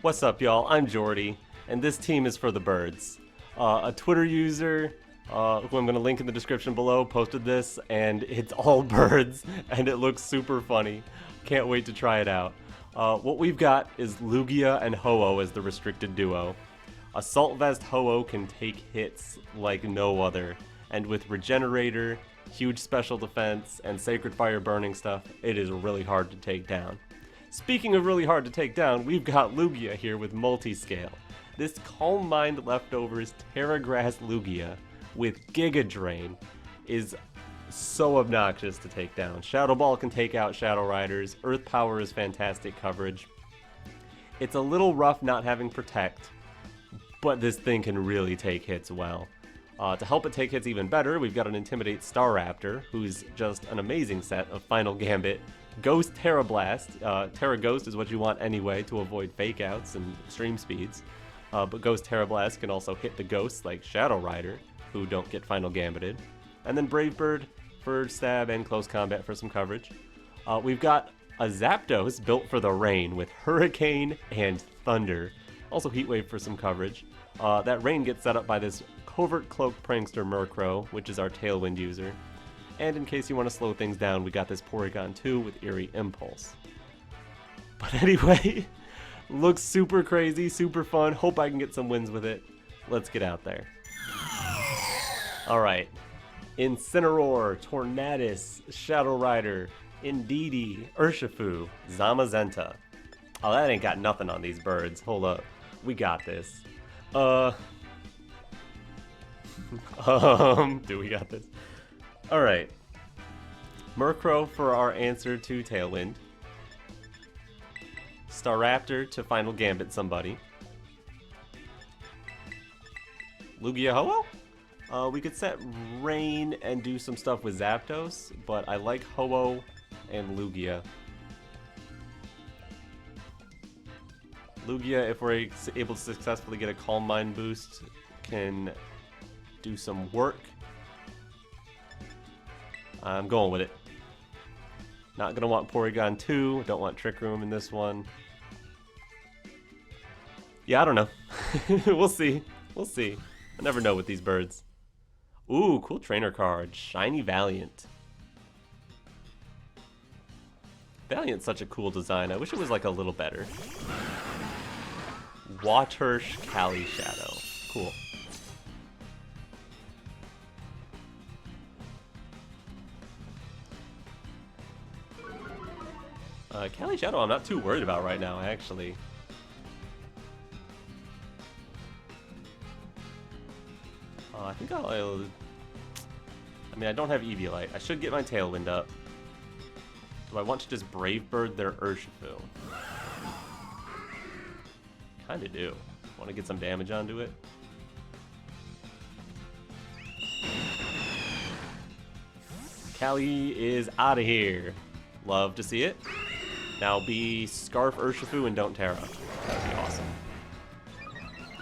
What's up, y'all? I'm Jordy, and this team is for the birds. A Twitter user, who I'm going to link in the description below, posted this, and it's all birds, and it looks super funny. Can't wait to try it out. What we've got is Lugia and Ho-Oh as the restricted duo. Assault Vest Ho-Oh can take hits like no other, and with Regenerator, huge special defense, and Sacred Fire burning stuff, it is really hard to take down. Speaking of really hard to take down, we've got Lugia here with Multiscale. This Calm Mind Leftovers Tera Blast Lugia with Giga Drain is so obnoxious to take down. Shadow Ball can take out Shadow Riders, Earth Power is fantastic coverage. It's a little rough not having Protect, but this thing can really take hits well. To help it take hits even better, we've got an Intimidate Staraptor, who's just an amazing set of Final Gambit, Ghost Tera Blast. Tera Ghost is what you want anyway to avoid fake outs and stream speeds. But Ghost Tera Blast can also hit the ghosts like Shadow Rider, who don't get Final Gambited. And then Brave Bird for stab and close combat for some coverage. We've got a Zapdos built for the rain with Hurricane and Thunder. Also Heat Wave for some coverage. That rain gets set up by this Covert Cloak Prankster Murkrow, which is our Tailwind user. And in case you want to slow things down, we got this Porygon 2 with Eerie Impulse. But anyway, looks super crazy, super fun. Hope I can get some wins with it. Let's get out there. Alright. Incineroar, Tornadus, Shadow Rider, Indeedee, Urshifu, Zamazenta. Oh, that ain't got nothing on these birds. Hold up. We got this. Do we got this? Alright. Murkrow for our answer to Tailwind. Staraptor to Final Gambit somebody. Lugia Ho-Oh? We could set Rain and do some stuff with Zapdos, but I like Ho-Oh and Lugia. Lugia, if we're able to successfully get a Calm Mind boost, can do some work. I'm going with it. Not gonna want Porygon 2, don't want Trick Room in this one. Yeah, I don't know. We'll see. We'll see. I never know with these birds. Ooh, cool trainer card. Shiny Valiant. Valiant's such a cool design. I wish it was like a little better. Watersh Cali Shadow. Cool. Cali Shadow I'm not too worried about right now, actually. I think I mean, I don't have Eviolite. I should get my Tailwind up. Do I want to just Brave Bird their Urshifu? Kinda do. Want to get some damage onto it. Cali is out of here. Love to see it. Now be Scarf Urshifu and don't Tera. That'd be awesome.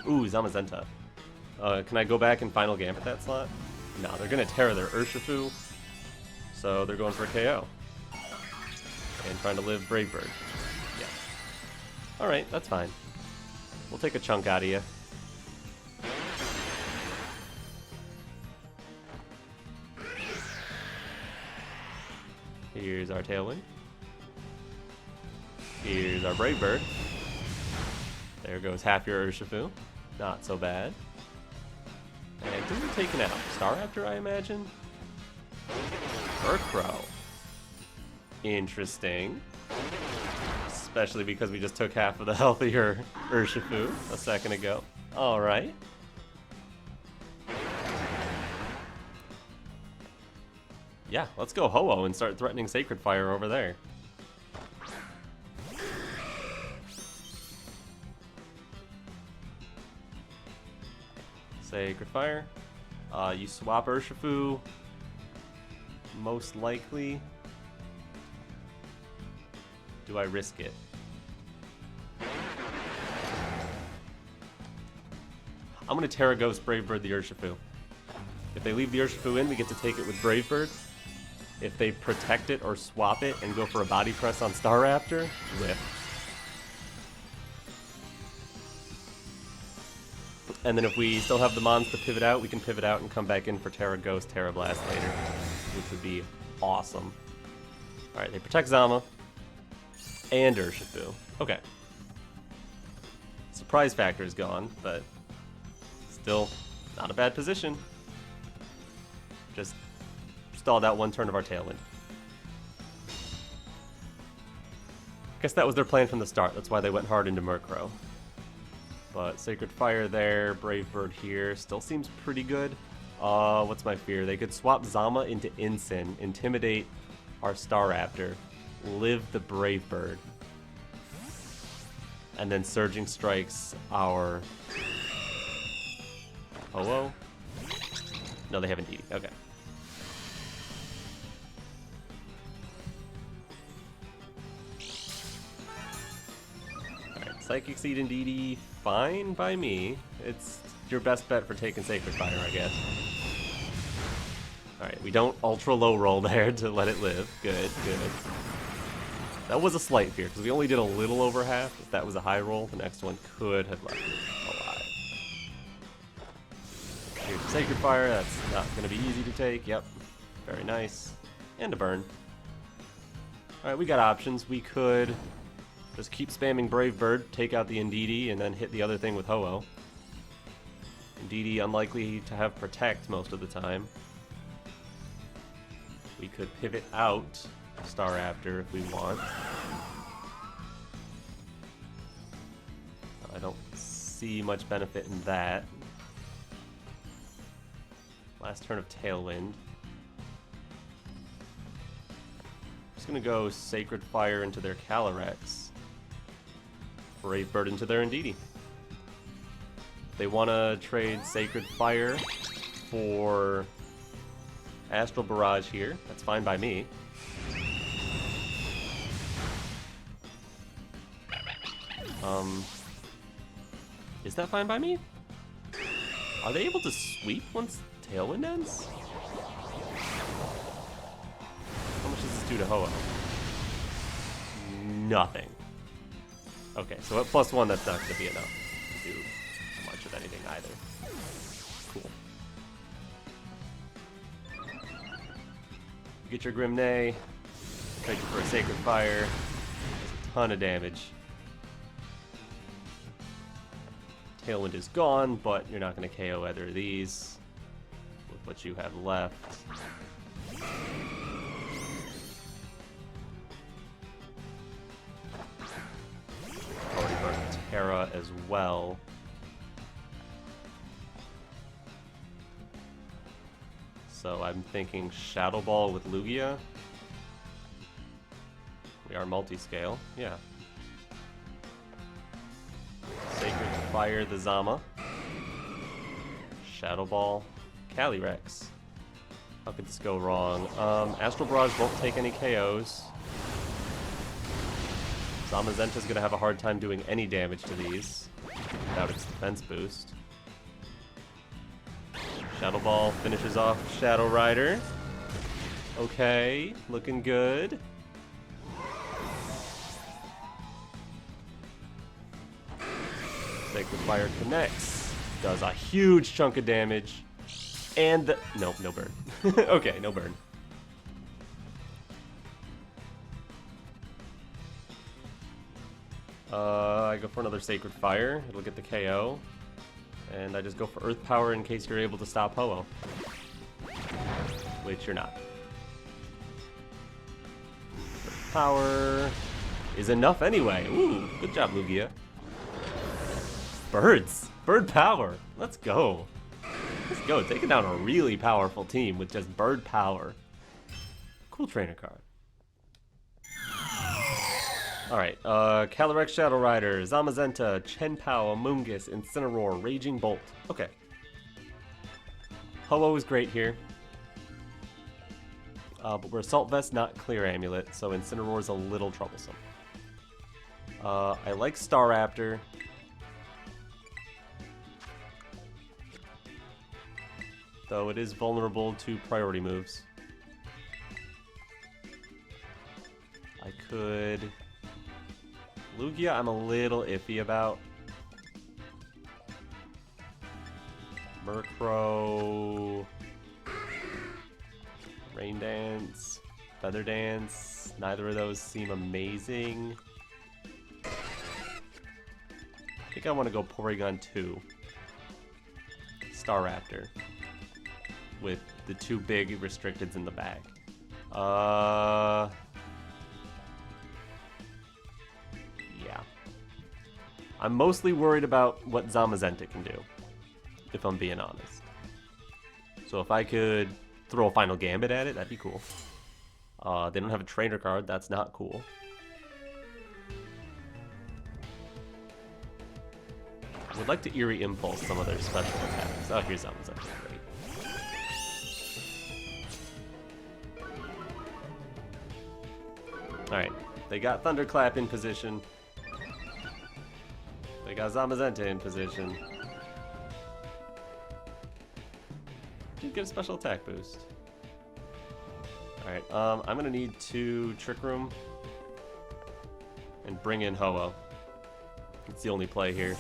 Ooh, Zamazenta. Can I go back and Final Gambit that slot? No, they're gonna Tera their Urshifu. So they're going for a KO. And trying to live Brave Bird. Yeah. Alright, that's fine. We'll take a chunk out of you. Here's our Tailwind. Here's our Brave Bird. There goes half your Urshifu. Not so bad. And who are we taking out? Staraptor, I imagine? Murkrow. Interesting. Especially because we just took half of the healthier Urshifu a second ago. Alright. Yeah, let's go Ho-Oh and start threatening Sacred Fire over there. Sacred Fire. You swap Urshifu. Most likely. Do I risk it? I'm gonna Tera Ghost Brave Bird the Urshifu. If they leave the Urshifu in, we get to take it with Brave Bird. If they protect it or swap it and go for a body press on Staraptor, whiff. And then if we still have the Mons to pivot out, we can pivot out and come back in for Tera Ghost, Tera Blast later, which would be awesome. Alright, they protect Zama and Urshifu. Okay. Surprise factor is gone, but still not a bad position. Just stalled out one turn of our Tailwind. Guess that was their plan from the start. That's why they went hard into Murkrow. But Sacred Fire there, Brave Bird here, still seems pretty good. What's my fear? They could swap Zama into Incin, Intimidate our Staraptor, live the Brave Bird, and then Surging Strikes our Ho-Oh. No, they have Indeedee. Okay. Alright, Psychic Seed Indeedee, fine by me. It's your best bet for taking Sacred Fire, I guess. Alright, we don't ultra low roll there to let it live. Good, good. That was a slight fear, because we only did a little over half. If that was a high roll, the next one could have left it alive. Here's Sacred Fire, that's not going to be easy to take. Yep, very nice. And a burn. Alright, we got options. We could just keep spamming Brave Bird, take out the Indeedee, and then hit the other thing with Ho-Oh. Indeedee unlikely to have Protect most of the time. We could pivot out Staraptor if we want. I don't see much benefit in that. Last turn of Tailwind. Just gonna go Sacred Fire into their Calyrex. Brave Bird into their Indeedee. They want to trade Sacred Fire for Astral Barrage here. That's fine by me. Is that fine by me? Are they able to sweep once Tailwind ends? How much does this do to Ho-Oh? Nothing. Okay, so at +1, that's not going to be enough to do much of anything either. Cool. You get your Grimnay, trade you for a Sacred Fire. Does a ton of damage. Tailwind is gone, but you're not going to KO either of these with what you have left. Already burned Tera as well. So I'm thinking Shadow Ball with Lugia. We are multiscale, yeah. Sacred Fire the Zama. Shadow Ball, Calyrex. How could this go wrong? Astral Barrage won't take any KOs. Zamazenta's gonna have a hard time doing any damage to these without its defense boost. Shadow Ball finishes off Shadow Rider. Okay, looking good. Sacred Fire connects. Does a huge chunk of damage. And the... Nope, no burn. Okay, no burn. I go for another Sacred Fire. It'll get the KO. And I just go for Earth Power in case you're able to stop Ho-Oh. Which you're not. Earth Power is enough anyway. Ooh, good job, Lugia. Birds! Bird power! Let's go. Let's go. Taking down a really powerful team with just bird power. Cool trainer card. Alright, Calyrex Shadow Rider, Zamazenta, Chenpao, Amoonguss, Incineroar, Raging Bolt. Okay. Ho-Oh is great here. But we're Assault Vest, not Clear Amulet, so Incineroar is a little troublesome. I like Staraptor. Though it is vulnerable to priority moves. I could... Lugia I'm a little iffy about. Murkrow. Rain Dance. Feather Dance. Neither of those seem amazing. I think I want to go Porygon 2. Staraptor. With the two big restricteds in the back. Yeah. I'm mostly worried about what Zamazenta can do, if I'm being honest. So if I could throw a final Gambit at it, that'd be cool. They don't have a trainer card, that's not cool. I would like to Eerie Impulse some of their special attacks. Oh, here's Zamazenta, great. Alright, they got Thunderclap in position. They got Zamazenta in position. Did get a special attack boost. Alright, I'm gonna need to Trick Room and bring in Ho-Oh. It's the only play here.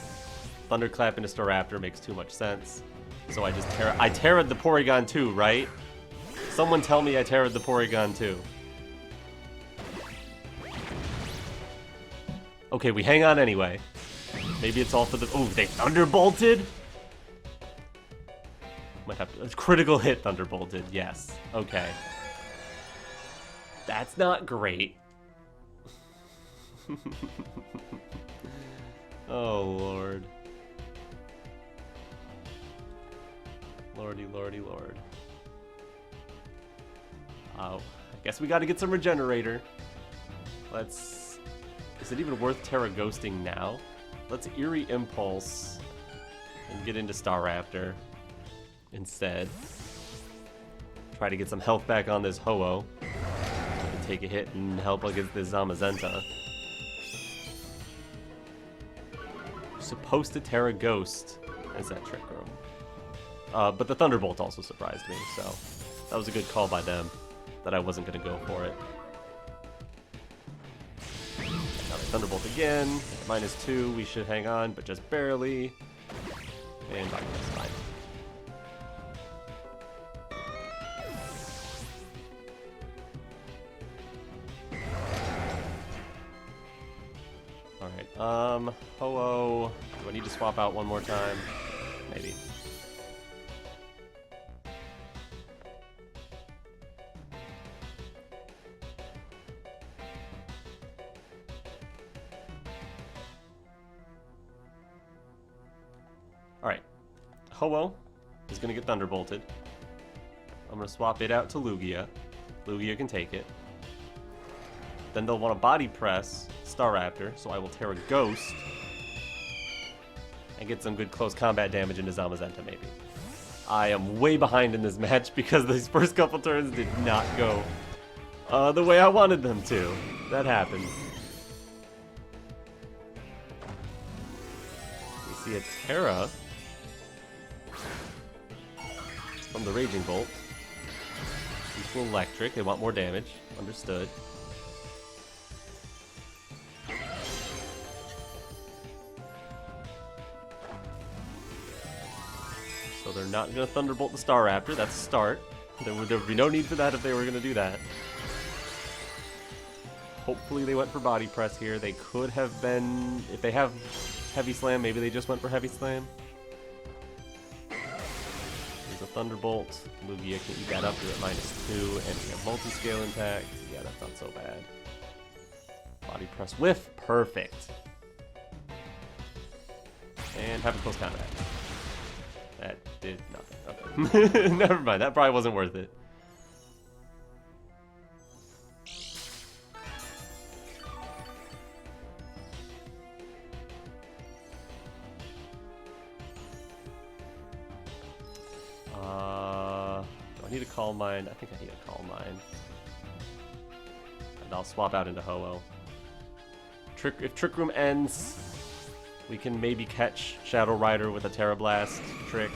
Thunderclap into Staraptor makes too much sense. So I just I Terra'd the Porygon 2, right? Someone tell me I Terra'd the Porygon 2. Okay, we hang on anyway. Maybe it's all for the... Oh, they Thunderbolted? Might have to... Critical hit Thunderbolted, yes. Okay. That's not great. Oh, Lord. Lordy, lordy, lord. Oh, I guess we gotta get some Regenerator. Let's... Is it even worth Terra Ghosting now? Let's Eerie Impulse and get into Staraptor instead. Try to get some health back on this Ho-Oh. And take a hit and help against this Zamazenta. Supposed to Terra Ghost as that Trick Room. But the Thunderbolt also surprised me, so that was a good call by them that I wasn't going to go for it. Thunderbolt again, -2, we should hang on, but just barely. And that's fine. Alright, Ho-Oh, do I need to swap out one more time? Maybe. Alright, Ho-Oh is going to get Thunderbolted. I'm going to swap it out to Lugia. Lugia can take it. Then they'll want to Body Press Staraptor, so I will Terra Ghost and get some good close combat damage into Zamazenta, maybe. I am way behind in this match because these first couple turns did not go the way I wanted them to. That happened. We see a Terra from the Raging Bolt. Equal Electric, they want more damage. Understood. So they're not going to Thunderbolt the Staraptor, that's a start. There would be no need for that if they were going to do that. Hopefully they went for Body Press here. They could have been, if they have Heavy Slam, maybe they just went for Heavy Slam. There's a Thunderbolt. Lugia can eat that up to at -2, and we have Multiscale intact. Yeah, that's not so bad. Body Press Whiff, perfect. And have a close combat. That did nothing. Okay. Never mind, that probably wasn't worth it. Do I need a Calm Mind? I think I need a Calm Mind. And I'll swap out into Ho-Oh. If Trick Room ends, we can maybe catch Shadow Rider with a Tera Blast trick.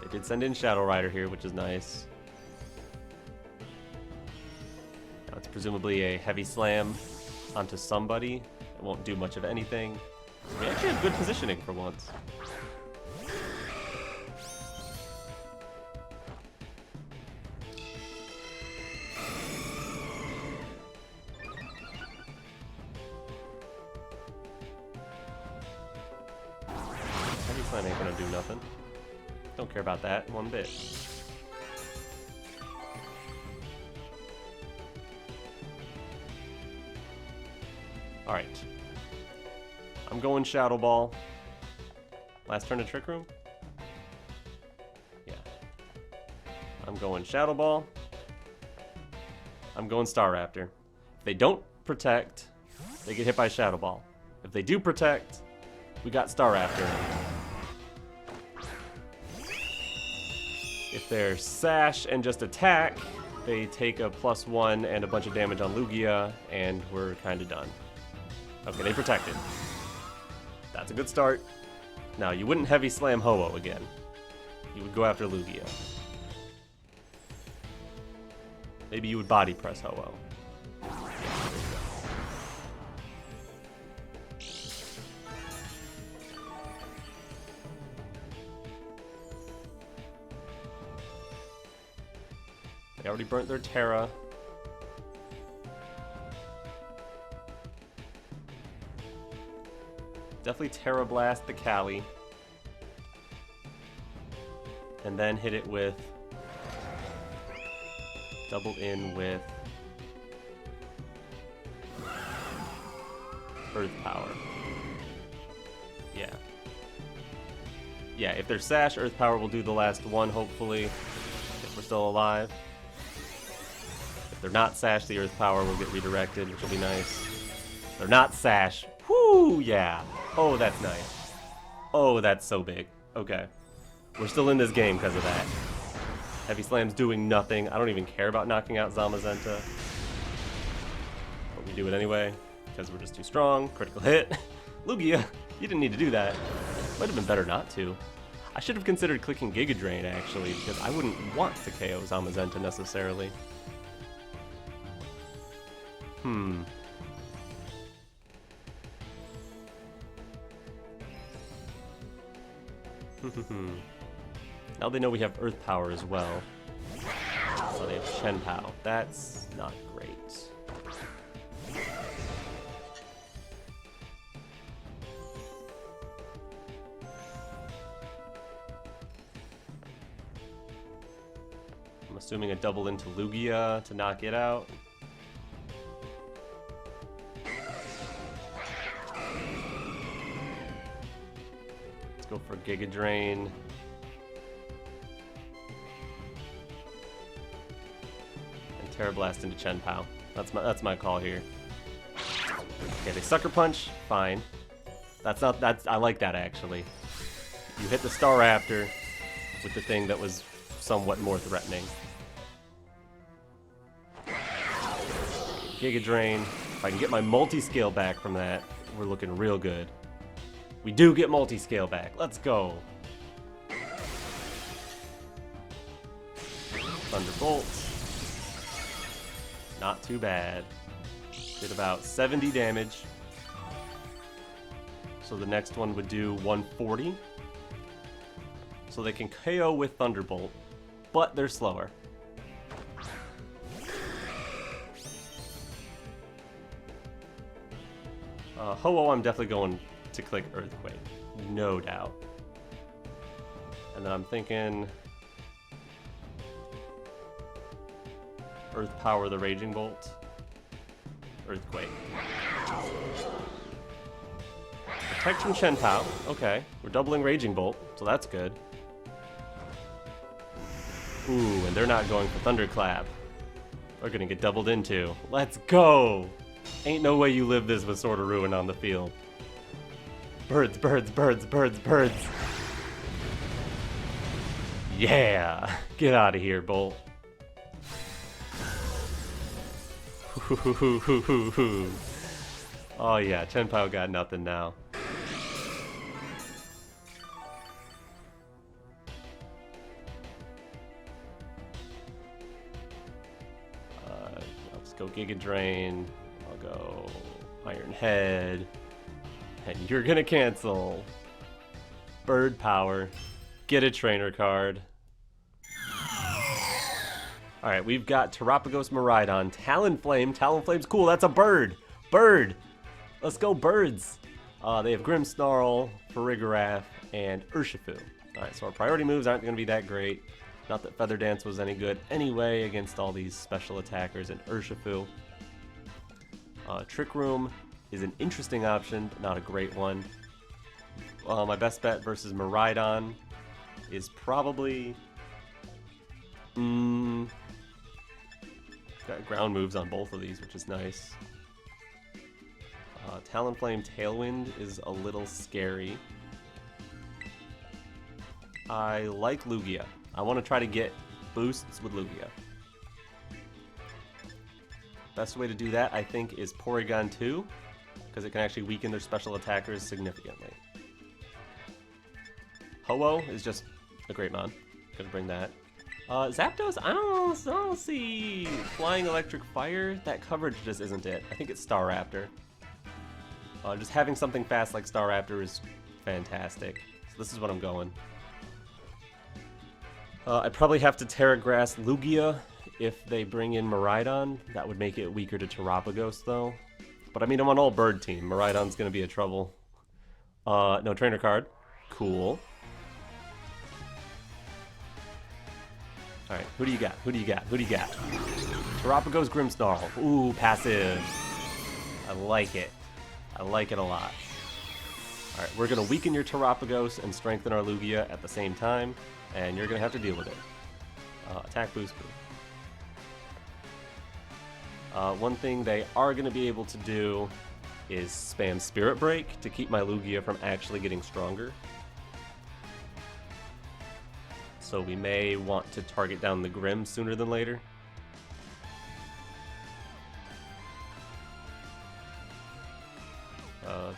They did send in Shadow Rider here, which is nice. Now it's presumably a Heavy Slam onto somebody. It won't do much of anything. We actually have good positioning for once. Heavy Slam ain't gonna do nothing. Don't care about that one bit. Alright. I'm going Shadow Ball. Last turn of Trick Room? Yeah. I'm going Shadow Ball. I'm going Staraptor. If they don't protect, they get hit by Shadow Ball. If they do protect, we got Staraptor. If they're Sash and just attack, they take a +1 and a bunch of damage on Lugia, and we're kind of done. Okay, they protected. That's a good start. Now, you wouldn't Heavy Slam Ho-Oh again. You would go after Lugia. Maybe you would Body Press Ho-Oh. They already burnt their Tera. Definitely Tera Blast the Cali. And then hit it with... double in with... Earth Power. Yeah. Yeah, if they're Sash, Earth Power will do the last one, hopefully. If we're still alive. If they're not Sash, the Earth Power will get redirected, which will be nice. If they're not Sash. Whoo, yeah. Oh, that's nice. Oh, that's so big. Okay. We're still in this game because of that. Heavy Slam's doing nothing. I don't even care about knocking out Zamazenta. But we do it anyway, because we're just too strong. Critical hit. Lugia, you didn't need to do that. Might have been better not to. I should have considered clicking Giga Drain, actually, because I wouldn't want to KO Zamazenta necessarily. Now they know we have Earth Power as well. So they have Shen Pao. That's not great. I'm assuming a double into Lugia to knock it out. Go for Giga Drain. And Tera Blast into Chen Pao. That's my call here. Okay, they Sucker Punch, fine. I like that actually. You hit the Staraptor with the thing that was somewhat more threatening. Giga Drain. If I can get my Multiscale back from that, we're looking real good. We do get Multiscale back. Let's go. Thunderbolt. Not too bad. Did about 70 damage. So the next one would do 140. So they can KO with Thunderbolt, but they're slower. Ho-Oh, I'm definitely going to click Earthquake, no doubt. And then I'm thinking Earth Power the Raging Bolt, Earthquake. Protect from Shen Pao, okay. We're doubling Raging Bolt, so that's good. Ooh, and they're not going for Thunderclap. They're gonna get doubled into. Let's go! Ain't no way you live this with Sword of Ruin on the field. Birds, birds, birds, birds, birds. Yeah! Get out of here, Bolt. Oh yeah, Chen Pao got nothing now. I'll just go Giga Drain. I'll go Iron Head. And you're gonna cancel. Bird power. Get a trainer card. Alright, we've got Terapagos Miraidon. Talonflame. Talonflame's cool. That's a bird. Bird. Let's go birds. They have Grimmsnarl, Farigiraf, and Urshifu. Alright, so our priority moves aren't going to be that great. Not that Feather Dance was any good anyway against all these special attackers and Urshifu. Trick Room is an interesting option, but not a great one. My best bet versus Miraidon is probably... got ground moves on both of these, which is nice. Talonflame Tailwind is a little scary. I like Lugia. I want to try to get boosts with Lugia. Best way to do that, I think, is Porygon 2, because it can actually weaken their special attackers significantly. Ho-Oh is just a great mon. Gonna bring that. Zapdos, I don't see Flying Electric Fire. That coverage just isn't it. I think it's Staraptor. Just having something fast like Staraptor is fantastic. So this is what I'm going. I'd probably have to Tera Grass Lugia if they bring in Miraidon. That would make it weaker to Terapagos though. But I mean, I'm on all bird team. Miraidon's gonna be a trouble. No trainer card. Cool. Alright, who do you got? Who do you got? Who do you got? Terapagos Grimmsnarl. Ooh, passive. I like it. I like it a lot. Alright, we're going to weaken your Terapagos and strengthen our Lugia at the same time, and you're going to have to deal with it. Attack boost. One thing they are going to be able to do is spam Spirit Break to keep my Lugia from actually getting stronger. So we may want to target down the Grimm sooner than later.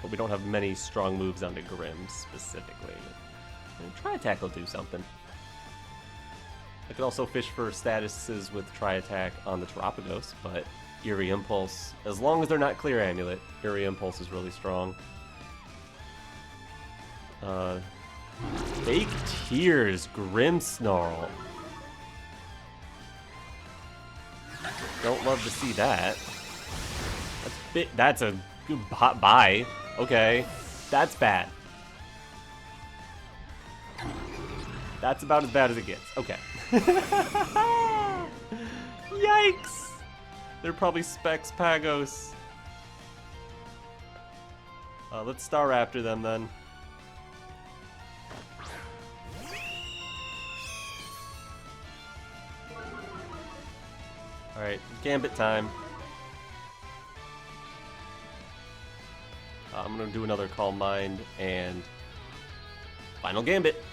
But we don't have many strong moves onto Grimm specifically. And Tri-Attack will do something. I could also fish for statuses with Tri-Attack on the Terapagos, but Eerie Impulse, as long as they're not Clear Amulet, Eerie Impulse is really strong. Fake Tears, Grimmsnarl. Don't love to see that. That's a good bye. Okay, that's bad. That's about as bad as it gets. Okay. Yikes! They're probably Specs Pagos. Let's Staraptor them then. Alright, Gambit time. I'm gonna do another Calm Mind and final Gambit.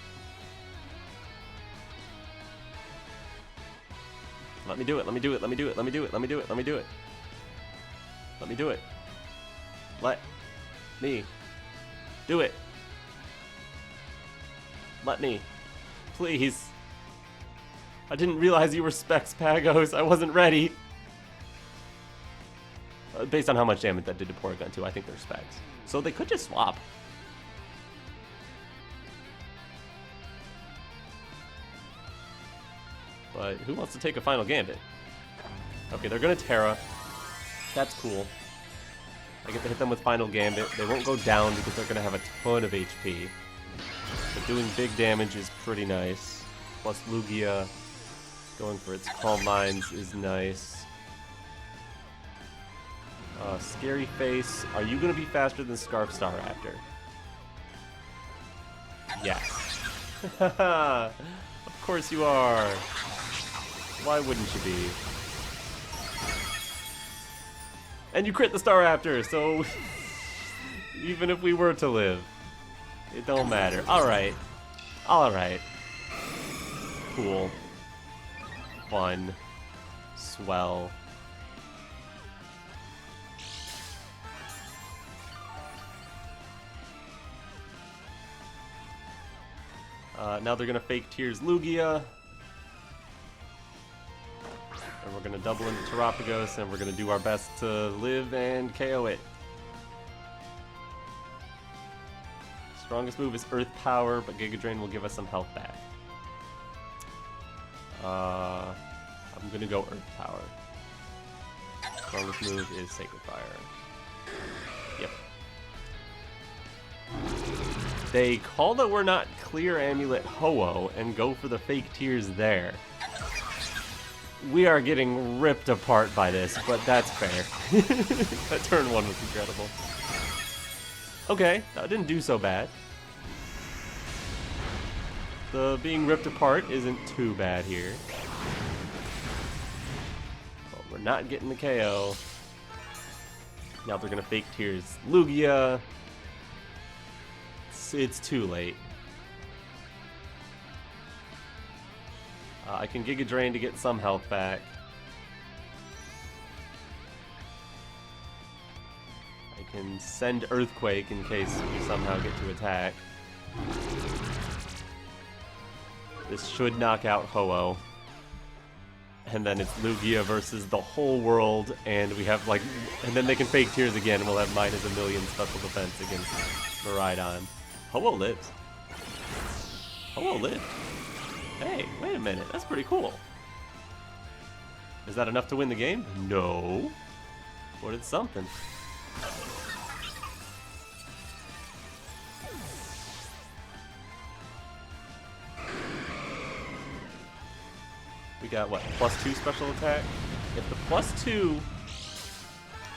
Let me do it, let me do it, let me do it, let me do it, let me do it, let me do it. Let me do it. Let me do it. Let me. Please. I didn't realize you were Specs Pagos. I wasn't ready. Based on how much damage that did to Porygon 2, I think they're Specs. So they could just swap. But who wants to take a final Gambit? Okay, they're gonna Tera. That's cool. I get to hit them with final Gambit. They won't go down because they're gonna have a ton of HP. But doing big damage is pretty nice. Plus Lugia going for its Calm Minds is nice. Scary Face, are you gonna be faster than Scarf Staraptor? Yes. Of course you are. Why wouldn't you be? And you crit the Staraptor, so even if we were to live, it don't matter. Alright. Alright. Cool. Fun. Swell. Now they're gonna Fake Tears Lugia. And we're gonna double into Terapagos, and we're gonna do our best to live and KO it. Strongest move is Earth Power, but Giga Drain will give us some health back. I'm gonna go Earth Power. Strongest move is Sacred Fire. Yep. They call that we're not clear Amulet Ho-Oh and go for the fake tears there. We are getting ripped apart by this, but that's fair. That turn 1 was incredible. Okay, that didn't do so bad. The being ripped apart isn't too bad here. But we're not getting the KO. Now they're gonna fake tears. Lugia. It's too late. I can Giga Drain to get some health back. I can send Earthquake in case we somehow get to attack. This should knock out Ho-Oh. And then it's Lugia versus the whole world, and we have like, and then they can fake tears again, and we'll have -1,000,000 special defense against Miraidon. Ho-Oh lives. Ho-Oh lived. Hey, wait a minute, that's pretty cool. Is that enough to win the game? No. But it's something. We got, what, +2 special attack? If the +2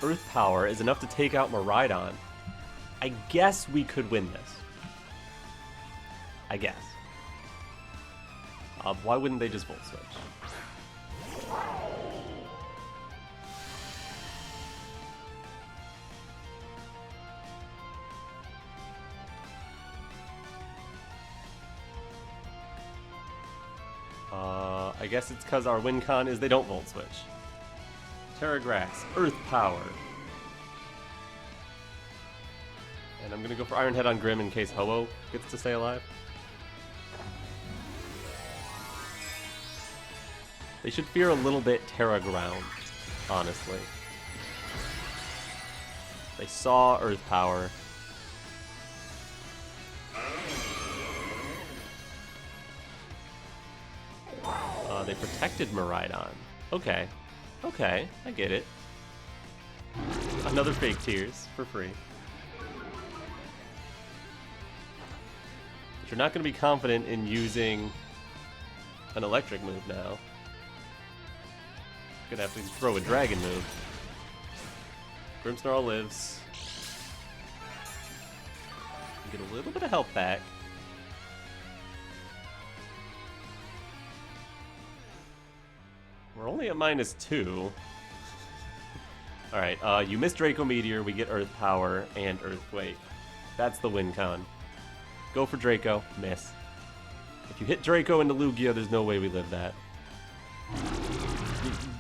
Earth Power is enough to take out Miraidon, I guess we could win this. I guess. Why wouldn't they just Volt Switch? I guess it's because our win con is they don't Volt Switch. Tera Grass, Earth Power. And I'm gonna go for Iron Head on Grim in case Ho-Oh gets to stay alive. They should fear a little bit Terra Ground, honestly. They saw Earth Power. They protected Miraidon. Okay. Okay, I get it. Another fake tears for free. But you're not going to be confident in using an electric move now. You're going to have to throw a dragon move. Grimmsnarl lives. You get a little bit of health back. We're only at -2. Alright, you miss Draco Meteor, we get Earth Power and Earthquake. That's the win con. Go for Draco, miss. If you hit Draco into Lugia, there's no way we live that.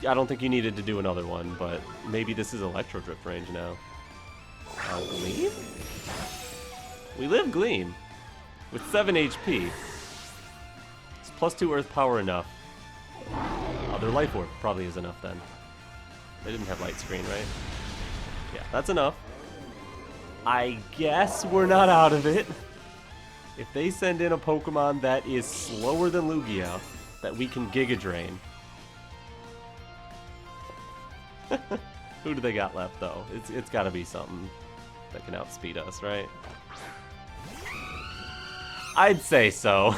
I don't think you needed to do another one, but maybe this is Electro Drift range now. Gleam? We live Gleam. With 7 HP. It's +2 Earth Power enough. Their Life Orb probably is enough then. They didn't have Light Screen, right? Yeah, that's enough. I guess we're not out of it. If they send in a Pokemon that is slower than Lugia, that we can Giga Drain. Who do they got left, though? It's got to be something that can outspeed us, right? I'd say so.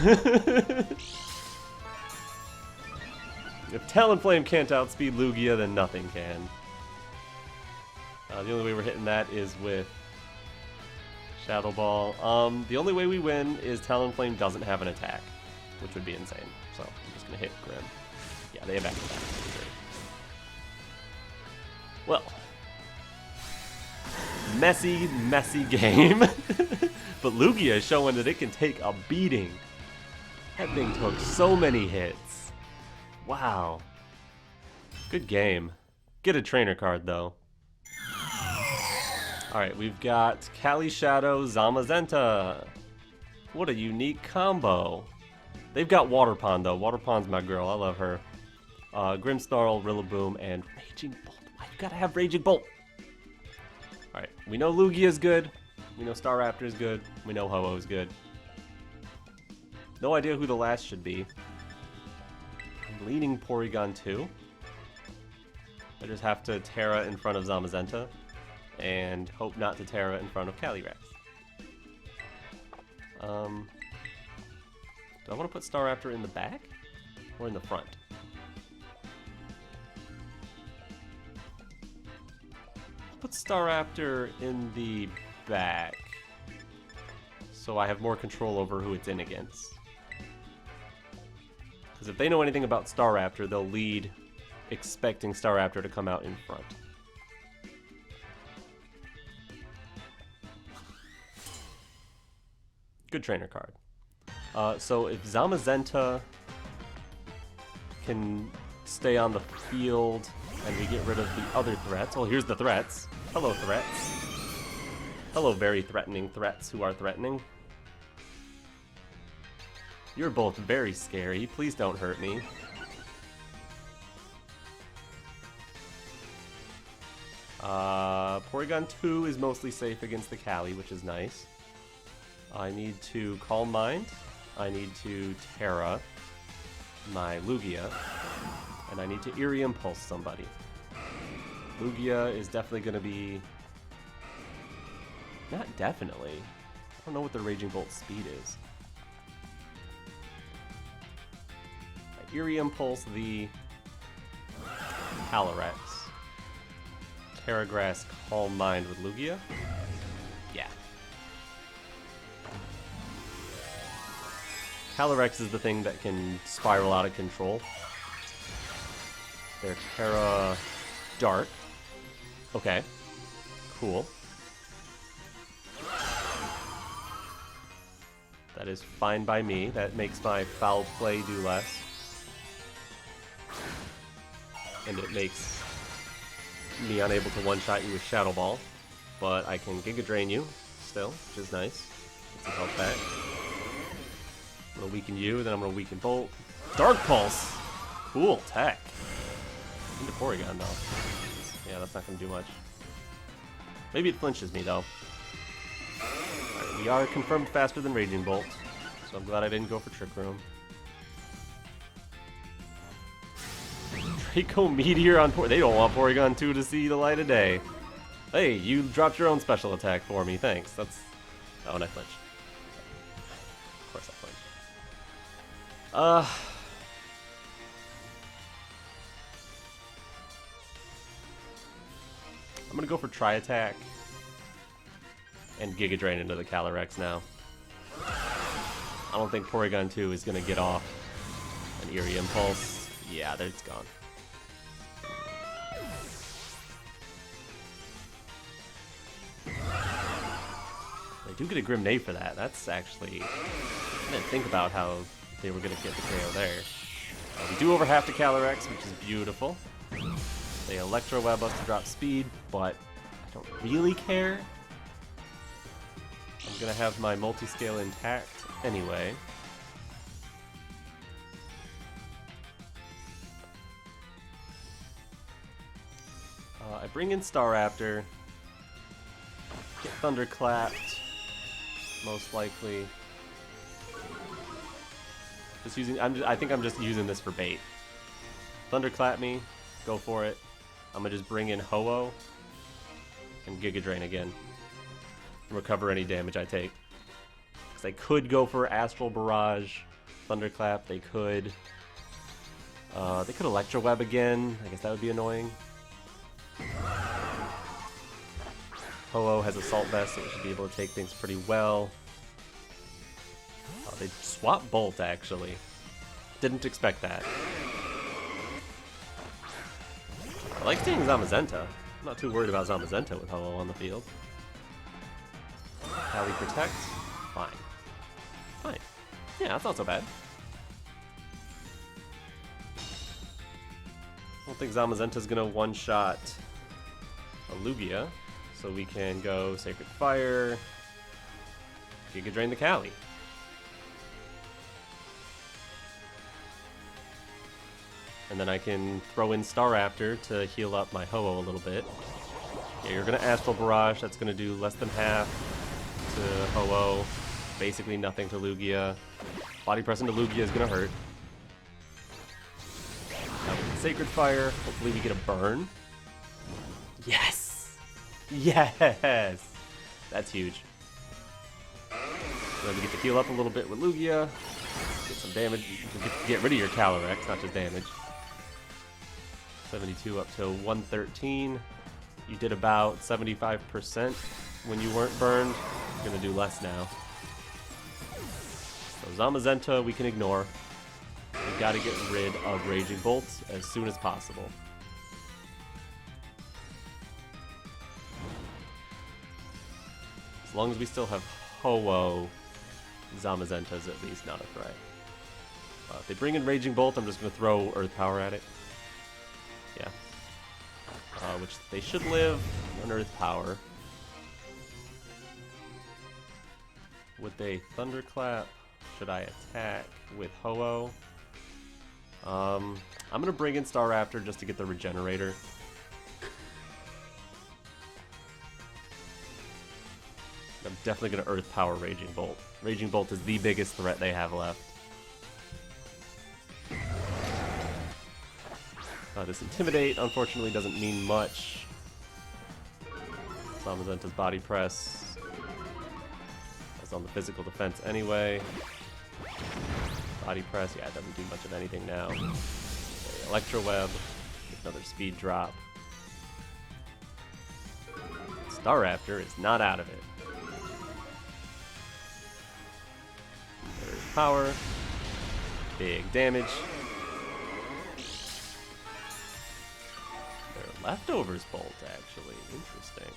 If Talonflame can't outspeed Lugia, then nothing can. The only way we're hitting that is with Shadow Ball. The only way we win is Talonflame doesn't have an attack, which would be insane. So I'm just gonna hit Grim. Yeah, they have attack. Well, messy game. But Lugia is showing that it can take a beating. That thing took so many hits. Wow. Good game. Get a trainer card, though. Alright, we've got Kali Shadow, Zamazenta. What a unique combo. They've got Water Pond, though. Water Pond's my girl. I love her. Grimmsnarl, Rillaboom, and Raging Bolt. Why you gotta have Raging Bolt? Alright, we know Lugia's good. We know Staraptor is good. We know Ho-Oh is good. No idea who the last should be. I'm leaning Porygon 2. I just have to Tera in front of Zamazenta and hope not to Tera in front of Calyrex. Do I want to put Staraptor in the back or in the front? I'll put Staraptor in the back so I have more control over who it's in against. Because if they know anything about Staraptor, they'll lead expecting Staraptor to come out in front. Good trainer card. So if Zamazenta can stay on the field and we get rid of the other threats. Oh, here's the threats. Hello, threats. Hello, very threatening threats who are threatening. You're both very scary. Please don't hurt me. Porygon 2 is mostly safe against the Cali, which is nice. I need to Calm Mind. I need to Tera my Lugia. And I need to Eerie Impulse somebody. Lugia is definitely going to be... Not definitely. I don't know what the Raging Bolt speed is. I Eerie Impulse the Calyrex. Tera Grass Calm Mind with Lugia. Yeah. Calyrex is the thing that can spiral out of control. They're Tera Dark. Okay. Cool. That is fine by me. That makes my foul play do less. And it makes me unable to one-shot you with Shadow Ball. But I can Giga Drain you still, which is nice. Get some health back. I'm gonna weaken you, then I'm gonna weaken Bolt. Dark Pulse! Cool tech. Into Porygon though. Yeah, that's not gonna do much. Maybe it flinches me though. Alright, we are confirmed faster than Raging Bolt, so I'm glad I didn't go for Trick Room. Draco Meteor on Porygon. They don't want Porygon 2 to see the light of day. Hey, you dropped your own special attack for me, thanks. That's... Oh, and I flinched. Of course I flinched. I'm gonna go for Tri-Attack and Giga Drain into the Calyrex now. I don't think Porygon 2 is gonna get off an Eerie Impulse. Yeah, it's gone. They do get a Grimnate for that. That's actually... I didn't think about how they were gonna get the KO there. We do over half to Calyrex, which is beautiful. They Electro Web us to drop speed, but I don't really care. I'm gonna have my Multiscale intact anyway. I bring in Staraptor, get Thunderclapped, most likely. Just using, I think I'm just using this for bait. Thunderclap me, go for it. I'm gonna just bring in Ho-Oh and Giga Drain again. And recover any damage I take. Because I could go for Astral Barrage, Thunderclap. They could Electro Web again. I guess that would be annoying. Ho-Oh has Assault Vest, so it should be able to take things pretty well. They swap Bolt, actually. Didn't expect that. I like seeing Zamazenta. I'm not too worried about Zamazenta with Ho-Oh on the field. Cali Protect? Fine. Fine. Yeah, that's not so bad. I don't think Zamazenta's gonna one-shot a Lugia, so we can go Sacred Fire, Giga Drain the Cali. And then I can throw in Staraptor to heal up my Ho-Oh a little bit. Yeah, you're gonna Astral Barrage, that's gonna do less than half. to Ho-Oh. Basically nothing to Lugia. Body press into Lugia is gonna hurt. Now with the Sacred Fire, hopefully we get a burn. Yes! Yes! That's huge. So we get to heal up a little bit with Lugia. Get some damage. Get rid of your Calyrex, not just damage. 72 up to 113. You did about 75% when you weren't burned. You're gonna do less now. So Zamazenta we can ignore. We gotta get rid of Raging Bolt as soon as possible. As long as we still have Ho-Oh, Zamazenta's at least not a threat. If they bring in Raging Bolt, I'm just gonna throw Earth Power at it. Yeah. Which they should live on Earth Power. With a Thunderclap, should I attack with Ho-Oh? I'm gonna bring in Staraptor just to get the Regenerator. I'm definitely gonna Earth Power Raging Bolt. Raging Bolt is the biggest threat they have left. This Intimidate, unfortunately, doesn't mean much. Zamazenta's Body Press. That's on the physical defense anyway. Body Press, yeah, it doesn't do much of anything now. Okay, Electro Web, another speed drop. Staraptor is not out of it. There's power. Big damage. Leftovers Bolt, actually. Interesting.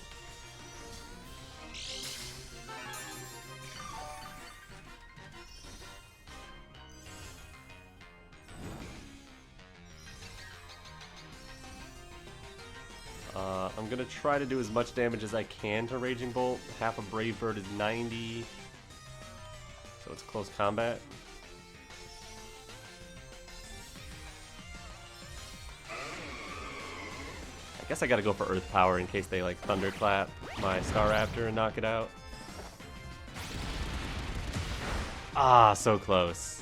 I'm gonna try to do as much damage as I can to Raging Bolt. Half a Brave Bird is 90. So it's close combat. I guess I gotta go for Earth Power in case they like Thunderclap my Staraptor and knock it out. Ah, so close.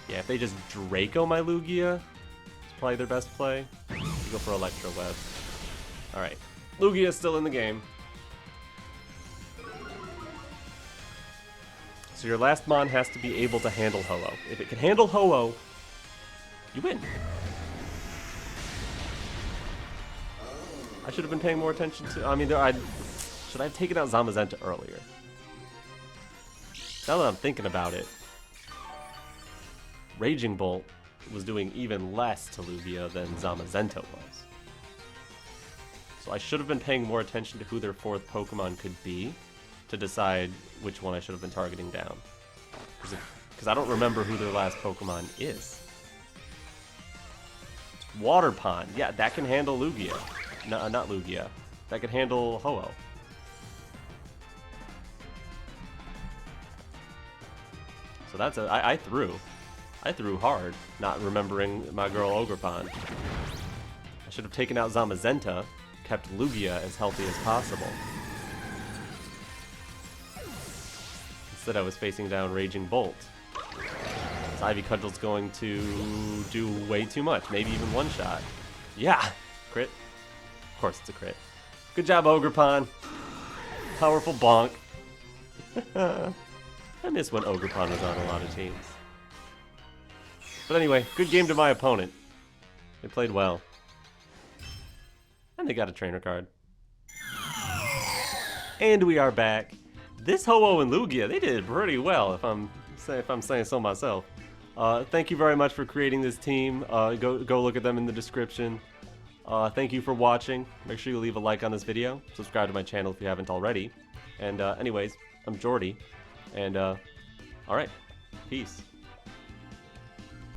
Yeah, if they just Draco my Lugia, it's probably their best play. You go for Electro Web. Alright, Lugia is still in the game. So your last Mon has to be able to handle Ho-Oh. If it can handle Ho-Oh, you win. I should have been paying more attention to... I mean, should I have taken out Zamazenta earlier? Now that I'm thinking about it, Raging Bolt was doing even less to Lugia than Zamazenta was. So I should have been paying more attention to who their fourth Pokemon could be to decide which one I should have been targeting down. Because I don't remember who their last Pokemon is. Water Pond. Yeah, that can handle Lugia. No, not Lugia. That could handle Ho-Oh. So that's a... I threw hard, not remembering my girl Ogerpon. I should have taken out Zamazenta, kept Lugia as healthy as possible. Instead I was facing down Raging Bolt. This Ivy Cudgel's going to do way too much, maybe even one shot. Yeah! Crit. Of course it's a crit. Good job, Ogerpon. Powerful bonk. I miss when Ogerpon was on a lot of teams. But anyway, good game to my opponent. They played well. And they got a trainer card. And we are back. This Ho-Oh and Lugia, they did pretty well, if I'm saying so myself. Thank you very much for creating this team. Go look at them in the description. Thank you for watching. Make sure you leave a like on this video. Subscribe to my channel if you haven't already. And anyways, I'm Jordy. And alright, peace.